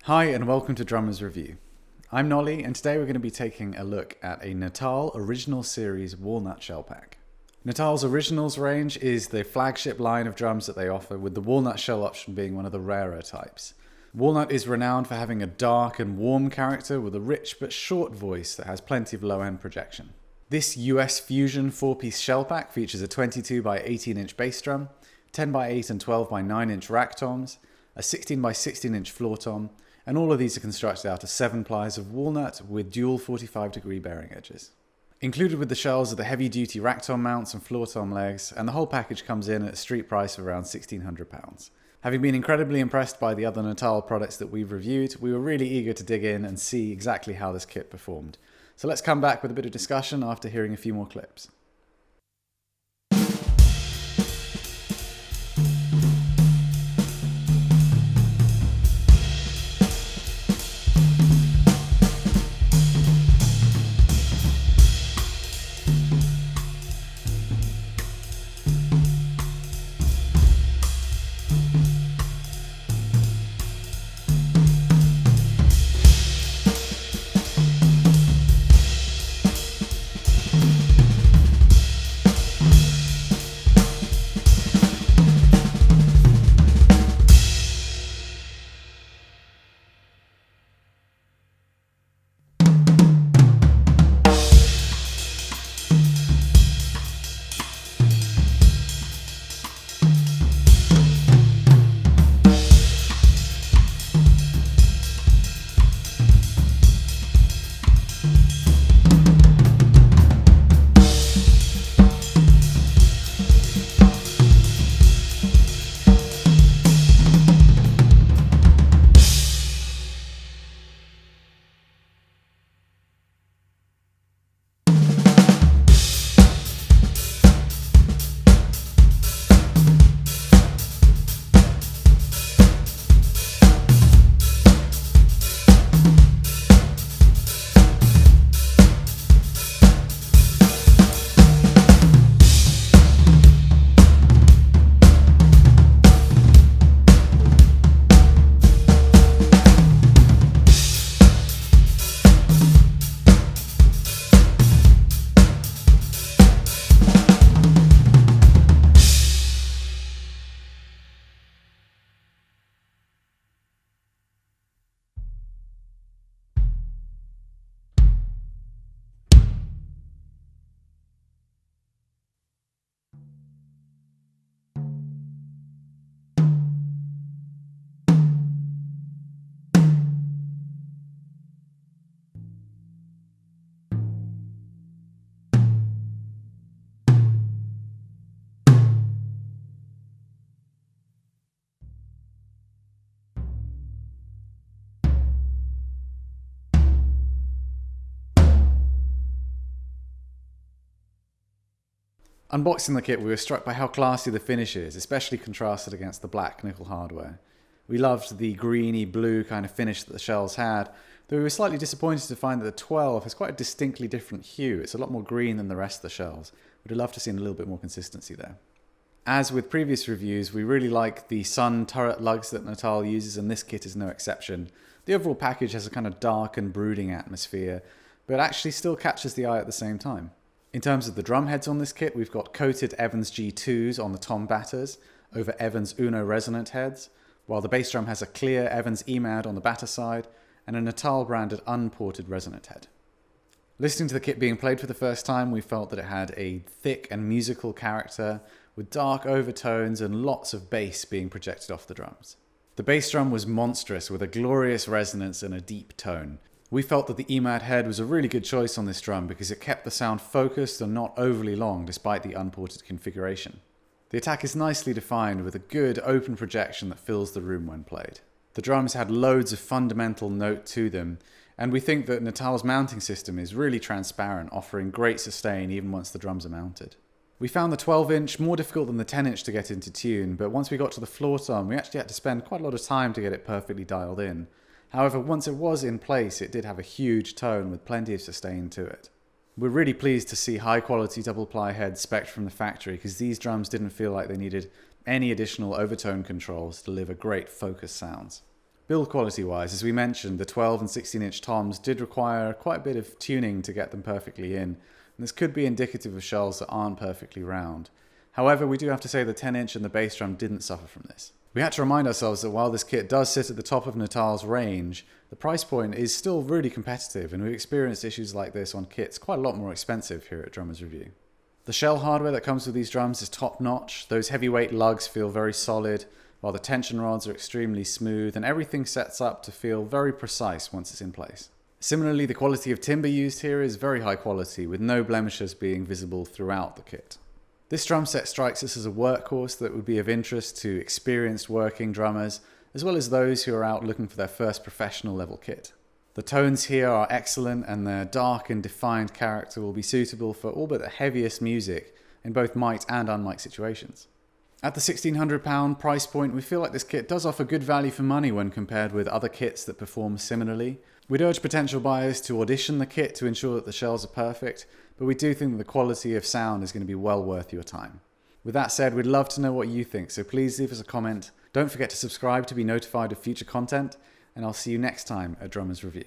Hi and welcome to Drummers Review. I'm Nolly and today we're going to be taking a look at a Natal Original Series Walnut shell pack. Natal's Originals range is the flagship line of drums that they offer, with the walnut shell option being one of the rarer types. Walnut is renowned for having a dark and warm character with a rich but short voice that has plenty of low-end projection. This US Fusion 4-piece shell pack features a 22 by 18 inch bass drum, 10 by 8 and 12 by 9 inch rack toms, a 16 by 16 inch floor tom, and all of these are constructed out of 7 plies of walnut with dual 45-degree bearing edges. Included with the shells are the heavy-duty rack tom mounts and floor tom legs, and the whole package comes in at a street price of around £1,600. Having been incredibly impressed by the other Natal products that we've reviewed, we were really eager to dig in and see exactly how this kit performed. So let's come back with a bit of discussion after hearing a few more clips. Unboxing the kit, we were struck by how classy the finish is, especially contrasted against the black nickel hardware. We loved the greeny blue kind of finish that the shells had, though we were slightly disappointed to find that the 12 has quite a distinctly different hue. It's a lot more green than the rest of the shells. We'd have loved to see a little bit more consistency there. As with previous reviews, we really like the sun turret lugs that Natal uses, and this kit is no exception. The overall package has a kind of dark and brooding atmosphere, but actually still catches the eye at the same time. In terms of the drum heads on this kit, we've got coated Evans G2s on the tom batters over Evans Uno resonant heads, while the bass drum has a clear Evans EMAD on the batter side and a Natal branded unported resonant head. Listening to the kit being played for the first time, we felt that it had a thick and musical character with dark overtones and lots of bass being projected off the drums. The bass drum was monstrous with a glorious resonance and a deep tone. We felt that the EMAD head was a really good choice on this drum because it kept the sound focused and not overly long despite the unported configuration. The attack is nicely defined with a good open projection that fills the room when played. The drums had loads of fundamental note to them, and we think that Natal's mounting system is really transparent, offering great sustain even once the drums are mounted. We found the 12-inch more difficult than the 10-inch to get into tune, but once we got to the floor tom, we actually had to spend quite a lot of time to get it perfectly dialed in. However, once it was in place, it did have a huge tone with plenty of sustain to it. We're really pleased to see high-quality double-ply heads spec'd from the factory, because these drums didn't feel like they needed any additional overtone controls to deliver great focused sounds. Build quality wise, as we mentioned, the 12 and 16-inch toms did require quite a bit of tuning to get them perfectly in, and this could be indicative of shells that aren't perfectly round. However, we do have to say the 10-inch and the bass drum didn't suffer from this. We had to remind ourselves that while this kit does sit at the top of Natal's range, the price point is still really competitive, and we've experienced issues like this on kits quite a lot more expensive here at Drummers Review. The shell hardware that comes with these drums is top notch. Those heavyweight lugs feel very solid, while the tension rods are extremely smooth, and everything sets up to feel very precise once it's in place. Similarly, the quality of timber used here is very high quality, with no blemishes being visible throughout the kit. This drum set strikes us as a workhorse that would be of interest to experienced working drummers, as well as those who are out looking for their first professional level kit. The tones here are excellent, and their dark and defined character will be suitable for all but the heaviest music in both mic'd and unmic'd situations. At the £1,600 price point, we feel like this kit does offer good value for money when compared with other kits that perform similarly. We'd urge potential buyers to audition the kit to ensure that the shells are perfect, but we do think that the quality of sound is going to be well worth your time. With that said, we'd love to know what you think, so please leave us a comment. Don't forget to subscribe to be notified of future content, and I'll see you next time at Drummers Review.